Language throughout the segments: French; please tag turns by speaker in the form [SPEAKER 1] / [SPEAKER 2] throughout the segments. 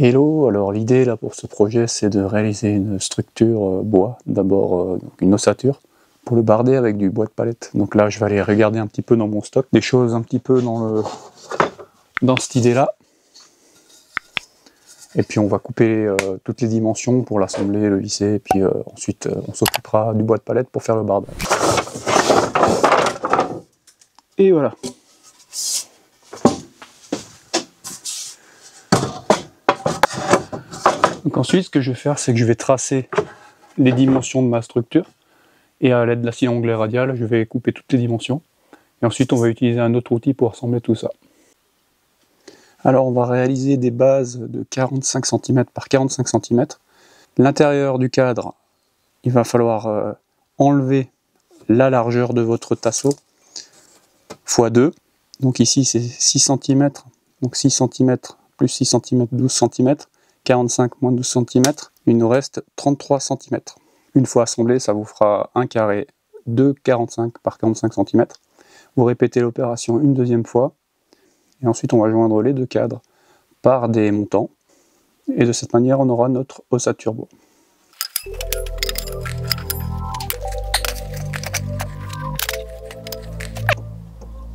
[SPEAKER 1] Hello, alors l'idée là pour ce projet c'est de réaliser une structure bois, d'abord une ossature, pour le barder avec du bois de palette. Donc là je vais aller regarder un petit peu dans mon stock, des choses un petit peu dans cette idée là. Et puis on va couper toutes les dimensions pour l'assembler, le visser, et puis ensuite on s'occupera du bois de palette pour faire le bardage. Et voilà. Donc ensuite, ce que je vais faire, c'est que je vais tracer les dimensions de ma structure. Et à l'aide de la scie onglet radiale, je vais couper toutes les dimensions. Et ensuite, on va utiliser un autre outil pour assembler tout ça. Alors, on va réaliser des bases de 45 cm par 45 cm. L'intérieur du cadre, il va falloir enlever la largeur de votre tasseau x 2. Donc ici, c'est 6 cm. Donc 6 cm plus 6 cm, 12 cm. 45 moins 12 cm, il nous reste 33 cm. Une fois assemblé, ça vous fera un carré de 45 par 45 cm. Vous répétez l'opération une deuxième fois, et ensuite on va joindre les deux cadres par des montants, et de cette manière on aura notre ossature bois.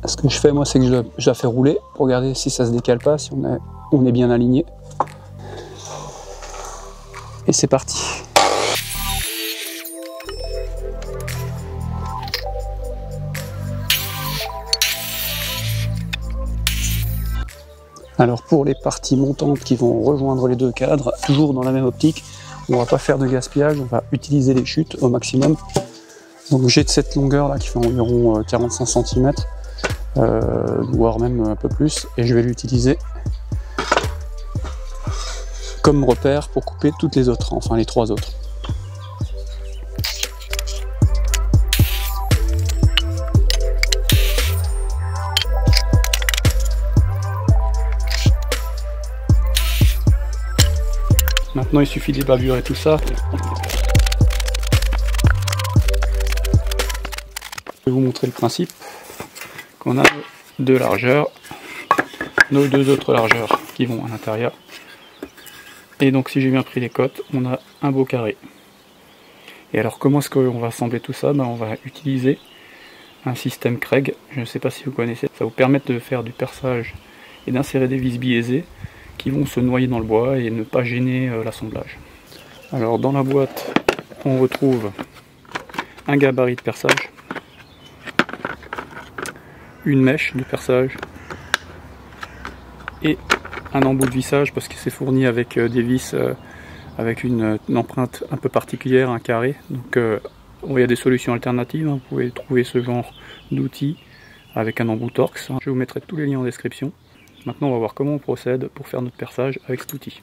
[SPEAKER 1] Ce que je fais moi, c'est que je la fais rouler pour regarder si ça se décale pas, si on est bien aligné. Et c'est parti. Alors pour les parties montantes qui vont rejoindre les deux cadres, toujours dans la même optique, on va pas faire de gaspillage, on va utiliser les chutes au maximum. Donc j'ai de cette longueur là qui fait environ 45 cm, voire même un peu plus, et je vais l'utiliser comme repère pour couper toutes les autres, enfin les trois autres. Maintenant il suffit de baburer tout ça. Je vais vous montrer le principe. Qu'on a deux largeurs, nos deux autres largeurs qui vont à l'intérieur. Et donc si j'ai bien pris les cotes, on a un beau carré. Et alors comment est-ce qu'on va assembler tout ça? On va utiliser un système Kreg, je ne sais pas si vous connaissez. Ça vous permet de faire du perçage et d'insérer des vis biaisées qui vont se noyer dans le bois et ne pas gêner l'assemblage. Alors dans la boîte, on retrouve un gabarit de perçage, une mèche de perçage et un embout de vissage parce que c'est fourni avec des vis avec une empreinte un peu particulière, un carré. Donc il y a des solutions alternatives, vous pouvez trouver ce genre d'outils avec un embout Torx. Je vous mettrai tous les liens en description. Maintenant on va voir comment on procède pour faire notre perçage avec cet outil.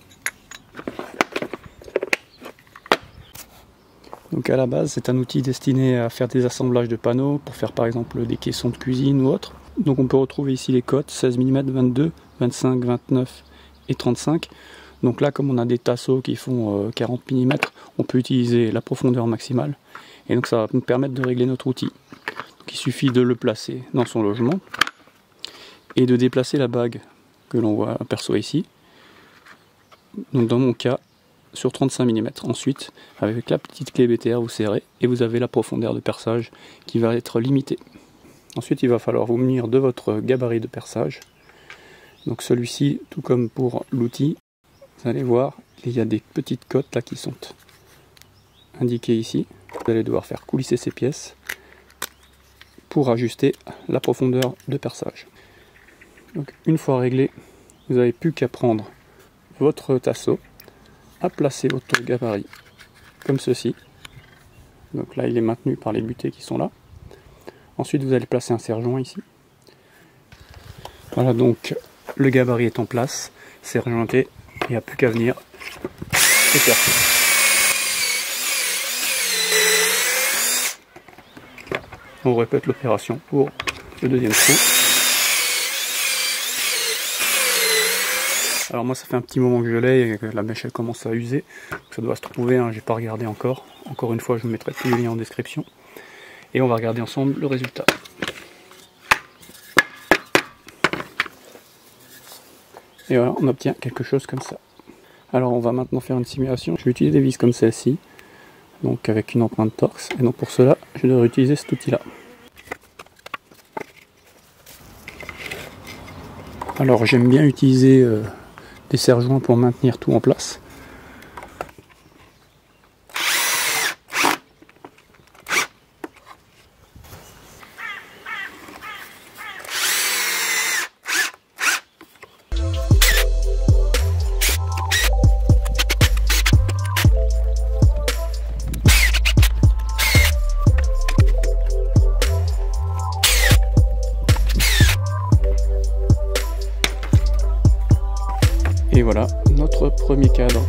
[SPEAKER 1] Donc à la base c'est un outil destiné à faire des assemblages de panneaux, pour faire par exemple des caissons de cuisine ou autre. Donc on peut retrouver ici les cotes 16 mm, 22, 25, 29 et 35. Donc là comme on a des tasseaux qui font 40 mm, on peut utiliser la profondeur maximale. Et donc ça va nous permettre de régler notre outil. Donc il suffit de le placer dans son logement et de déplacer la bague que l'on voit aperçoit ici. Donc dans mon cas sur 35 mm. Ensuite avec la petite clé BTR vous serrez et vous avez la profondeur de perçage qui va être limitée. Ensuite il va falloir vous munir de votre gabarit de perçage. Donc celui-ci, tout comme pour l'outil, vous allez voir, il y a des petites cotes là qui sont indiquées ici. Vous allez devoir faire coulisser ces pièces pour ajuster la profondeur de perçage. Donc une fois réglé, vous n'avez plus qu'à prendre votre tasseau, à placer votre gabarit comme ceci. Donc là il est maintenu par les butées qui sont là. Ensuite vous allez placer un serre-joint ici. Voilà, donc le gabarit est en place, serre-jointé, il n'y a plus qu'à venir et percer. On répète l'opération pour le deuxième trou. Alors moi ça fait un petit moment que je l'ai et que la mèche elle commence à user. Ça doit se trouver, hein, j'ai pas regardé encore. Encore une fois je vous mettrai tous les liens en description. Et on va regarder ensemble le résultat. Et voilà, on obtient quelque chose comme ça. Alors on va maintenant faire une simulation. Je vais utiliser des vis comme celle-ci, donc avec une empreinte torx, et donc pour cela je devrais utiliser cet outil là. Alors j'aime bien utiliser des serre-joints pour maintenir tout en place. Et voilà notre premier cadre.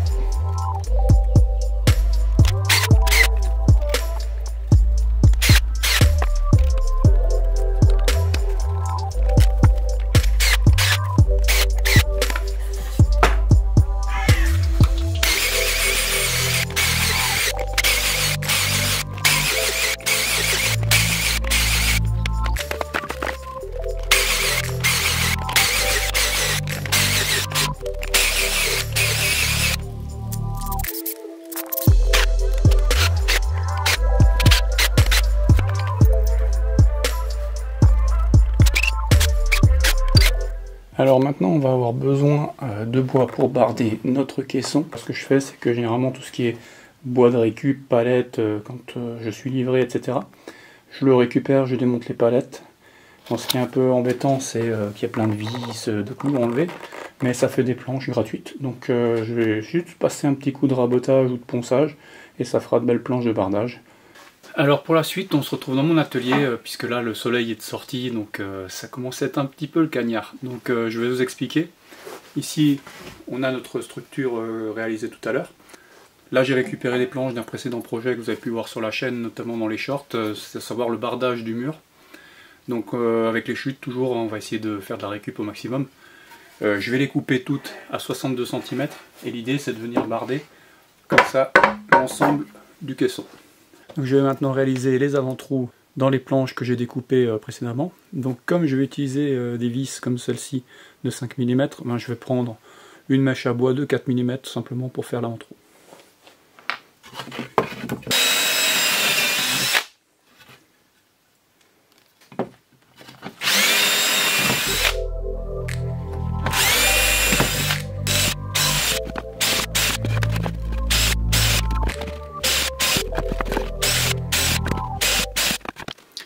[SPEAKER 1] Alors maintenant on va avoir besoin de bois pour barder notre caisson. Ce que je fais, c'est que généralement tout ce qui est bois de récup, palettes, quand je suis livré, etc. Je le récupère, je démonte les palettes. Bon, ce qui est un peu embêtant, c'est qu'il y a plein de vis, de clous à enlever, mais ça fait des planches gratuites. Donc je vais juste passer un petit coup de rabotage ou de ponçage, et ça fera de belles planches de bardage. Alors pour la suite, on se retrouve dans mon atelier, puisque là le soleil est sorti, donc ça commence à être un petit peu le cagnard. Donc je vais vous expliquer. Ici, on a notre structure réalisée tout à l'heure. Là j'ai récupéré les planches d'un précédent projet que vous avez pu voir sur la chaîne, notamment dans les shorts, c'est à savoir le bardage du mur. Donc avec les chutes, toujours on va essayer de faire de la récup au maximum. Je vais les couper toutes à 62 cm, et l'idée c'est de venir barder comme ça l'ensemble du caisson. Donc je vais maintenant réaliser les avant-trous dans les planches que j'ai découpées précédemment. Donc comme je vais utiliser des vis comme celle-ci de 5 mm, ben, je vais prendre une mèche à bois de 4 mm tout simplement pour faire l'avant-trou.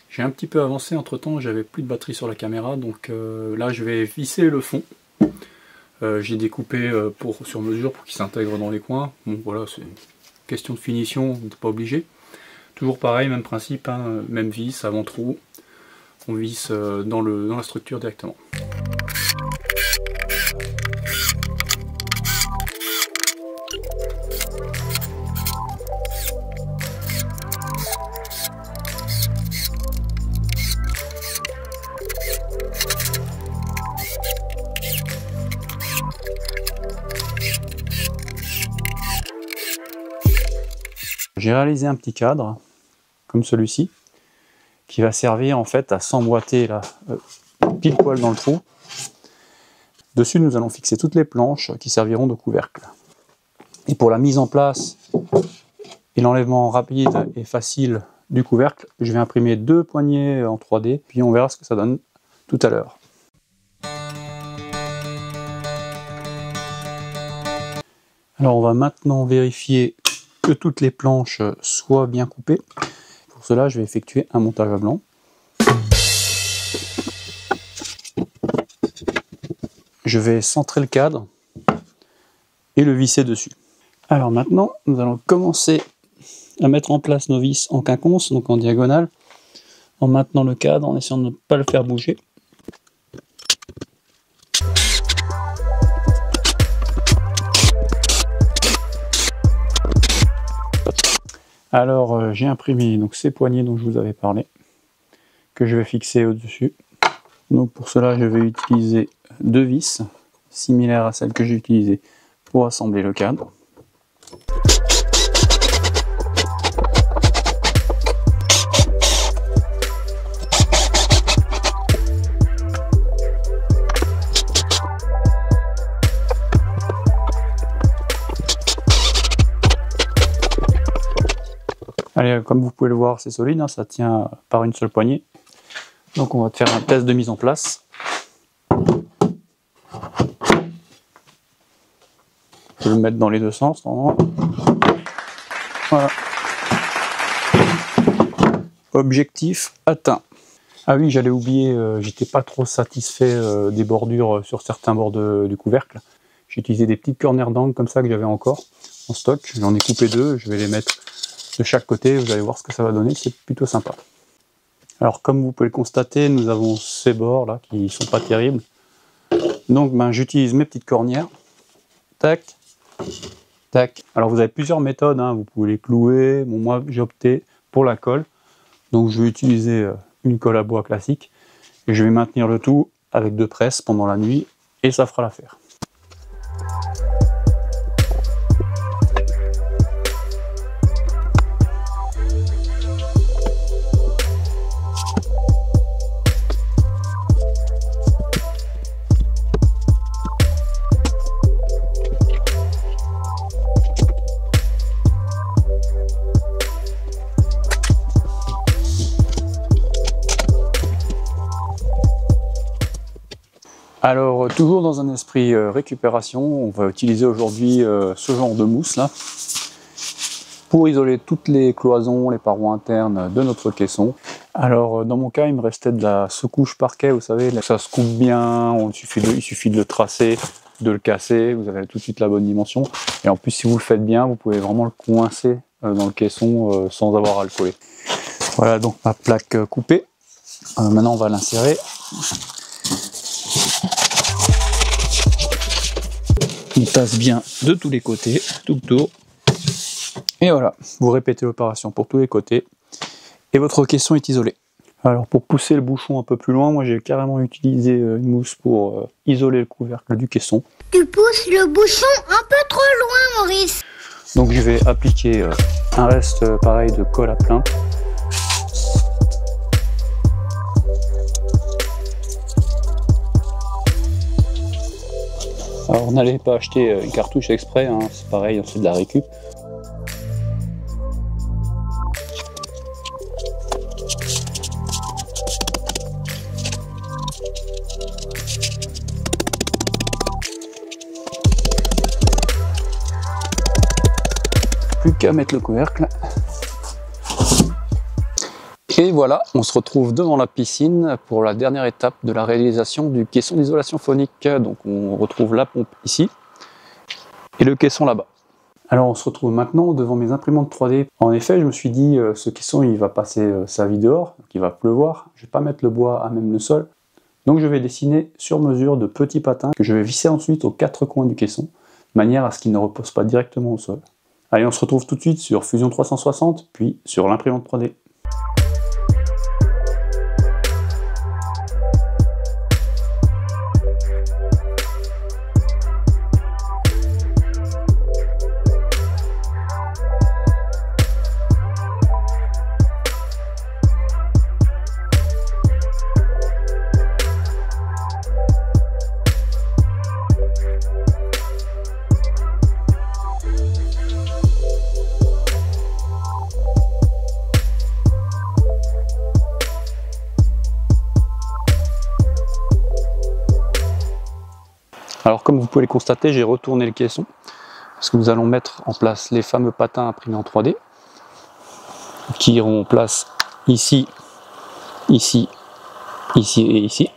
[SPEAKER 1] J'ai un petit peu avancé, entre temps j'avais plus de batterie sur la caméra, donc là je vais visser le fond. J'ai découpé sur mesure pour qu'il s'intègre dans les coins. Bon voilà, c'est une question de finition, on n'est pas obligé. Toujours pareil, même principe, hein, même vis, avant trou, on visse dans la structure directement. J'ai réalisé un petit cadre, comme celui-ci, qui va servir en fait à s'emboîter là, pile poil dans le trou. Dessus, nous allons fixer toutes les planches qui serviront de couvercle. Et pour la mise en place et l'enlèvement rapide et facile du couvercle, je vais imprimer 2 poignées en 3D, puis on verra ce que ça donne tout à l'heure. Alors on va maintenant vérifier que toutes les planches soient bien coupées. Pour cela, je vais effectuer un montage à blanc. Je vais centrer le cadre et le visser dessus. Alors maintenant, nous allons commencer à mettre en place nos vis en quinconce, donc en diagonale, en maintenant le cadre, en essayant de ne pas le faire bouger. Alors j'ai imprimé donc ces poignées dont je vous avais parlé, que je vais fixer au-dessus. Donc pour cela je vais utiliser 2 vis, similaires à celles que j'ai utilisées pour assembler le cadre. Allez, comme vous pouvez le voir, c'est solide, hein, ça tient par une seule poignée. Donc on va faire un test de mise en place. Je vais le mettre dans les deux sens. Voilà. Objectif atteint. Ah oui, j'allais oublier, j'étais pas trop satisfait des bordures sur certains bords du couvercle. J'ai utilisé des petites corners d'angle comme ça que j'avais encore en stock. J'en ai coupé deux, je vais les mettre de chaque côté, vous allez voir ce que ça va donner, c'est plutôt sympa. Alors comme vous pouvez le constater, nous avons ces bords là qui sont pas terribles. Donc j'utilise mes petites cornières. Tac, tac. Alors vous avez plusieurs méthodes, hein. Vous pouvez les clouer. Bon, moi j'ai opté pour la colle. Donc je vais utiliser une colle à bois classique. Et je vais maintenir le tout avec 2 presses pendant la nuit et ça fera l'affaire. Alors, toujours dans un esprit récupération, on va utiliser aujourd'hui ce genre de mousse là pour isoler toutes les cloisons, les parois internes de notre caisson. Alors, dans mon cas, il me restait de la secouche parquet, vous savez, là, ça se coupe bien, il suffit de le tracer, de le casser, vous avez tout de suite la bonne dimension. Et en plus, si vous le faites bien, vous pouvez vraiment le coincer dans le caisson sans avoir à le coller. Voilà donc ma plaque coupée. Maintenant, on va l'insérer. Il passe bien de tous les côtés, tout le tour. Et voilà, vous répétez l'opération pour tous les côtés. Et votre caisson est isolé. Alors pour pousser le bouchon un peu plus loin, moi j'ai carrément utilisé une mousse pour isoler le couvercle du caisson.
[SPEAKER 2] Tu pousses le bouchon un peu trop loin, Maurice.
[SPEAKER 1] Donc je vais appliquer un reste pareil de colle à plein. Alors n'allez pas acheter une cartouche exprès, hein, c'est pareil, c'est de la récup. Plus qu'à mettre le couvercle. Et voilà, on se retrouve devant la piscine pour la dernière étape de la réalisation du caisson d'isolation phonique. Donc on retrouve la pompe ici et le caisson là-bas. Alors on se retrouve maintenant devant mes imprimantes 3D. En effet, je me suis dit, ce caisson il va passer sa vie dehors, donc il va pleuvoir. Je ne vais pas mettre le bois à même le sol. Donc je vais dessiner sur mesure de petits patins que je vais visser ensuite aux 4 coins du caisson, de manière à ce qu'il ne repose pas directement au sol. Allez, on se retrouve tout de suite sur Fusion 360, puis sur l'imprimante 3D. Alors comme vous pouvez le constater, j'ai retourné le caisson parce que nous allons mettre en place les fameux patins imprimés en 3D qui iront en place ici, ici, ici et ici.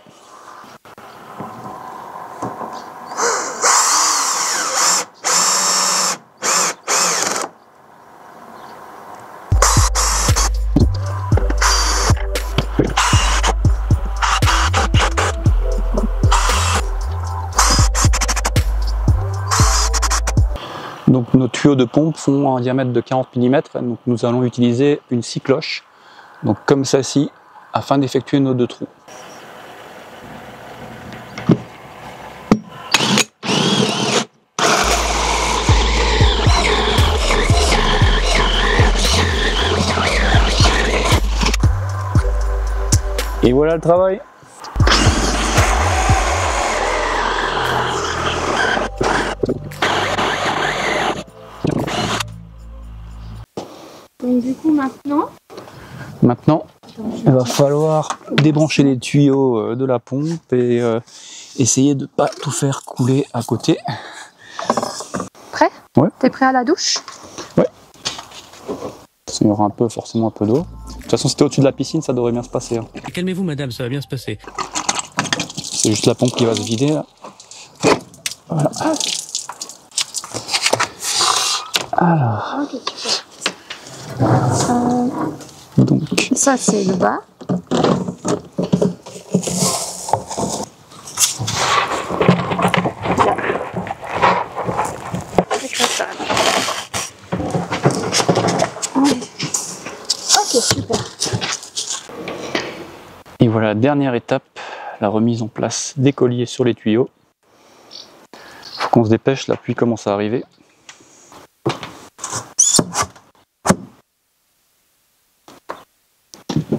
[SPEAKER 1] Donc nos tuyaux de pompe font un diamètre de 40 mm, donc nous allons utiliser une scie cloche, donc comme celle-ci, afin d'effectuer nos 2 trous. Et voilà le travail.
[SPEAKER 3] Donc du coup
[SPEAKER 1] Maintenant, il va falloir débrancher les tuyaux de la pompe et essayer de ne pas tout faire couler à côté.
[SPEAKER 3] Prêt?
[SPEAKER 1] Ouais.
[SPEAKER 3] T'es prêt à la douche?
[SPEAKER 1] Ouais. Il y aura forcément un peu d'eau. De toute façon, si t'es au-dessus de la piscine, ça devrait bien se passer. Hein.
[SPEAKER 4] Calmez-vous madame, ça va bien se passer.
[SPEAKER 1] C'est juste la pompe qui va se vider là. Voilà. Alors. Donc.
[SPEAKER 3] Ça c'est le bas. Ok, super.
[SPEAKER 1] Et voilà, dernière étape, la remise en place des colliers sur les tuyaux. Faut qu'on se dépêche, la pluie commence à arriver.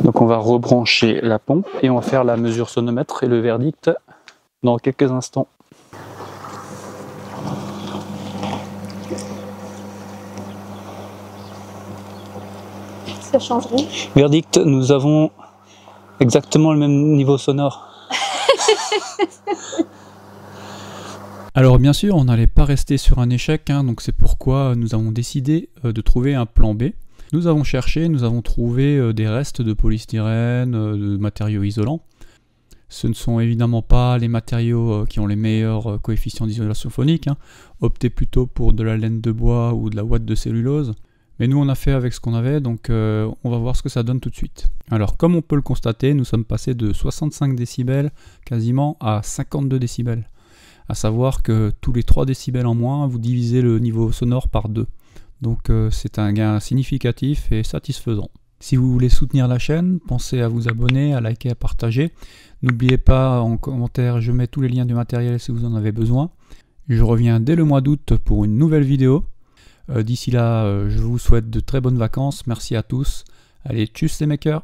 [SPEAKER 1] Donc on va rebrancher la pompe et on va faire la mesure sonomètre et le verdict dans quelques instants.
[SPEAKER 3] Ça changerait.
[SPEAKER 1] Verdict, nous avons exactement le même niveau sonore.
[SPEAKER 5] Alors bien sûr, on n'allait pas rester sur un échec, hein, donc c'est pourquoi nous avons décidé de trouver un plan B. Nous avons cherché, nous avons trouvé des restes de polystyrène, de matériaux isolants. Ce ne sont évidemment pas les matériaux qui ont les meilleurs coefficients d'isolation phonique. Hein. Optez plutôt pour de la laine de bois ou de la ouate de cellulose. Mais nous on a fait avec ce qu'on avait, donc on va voir ce que ça donne tout de suite. Alors comme on peut le constater, nous sommes passés de 65 décibels quasiment à 52 décibels. À savoir que tous les 3 décibels en moins, vous divisez le niveau sonore par 2. Donc c'est un gain significatif et satisfaisant. Si vous voulez soutenir la chaîne, pensez à vous abonner, à liker, à partager. N'oubliez pas en commentaire, je mets tous les liens du matériel si vous en avez besoin. Je reviens dès le mois d'août pour une nouvelle vidéo. D'ici là, je vous souhaite de très bonnes vacances. Merci à tous. Allez, tchuss les makers!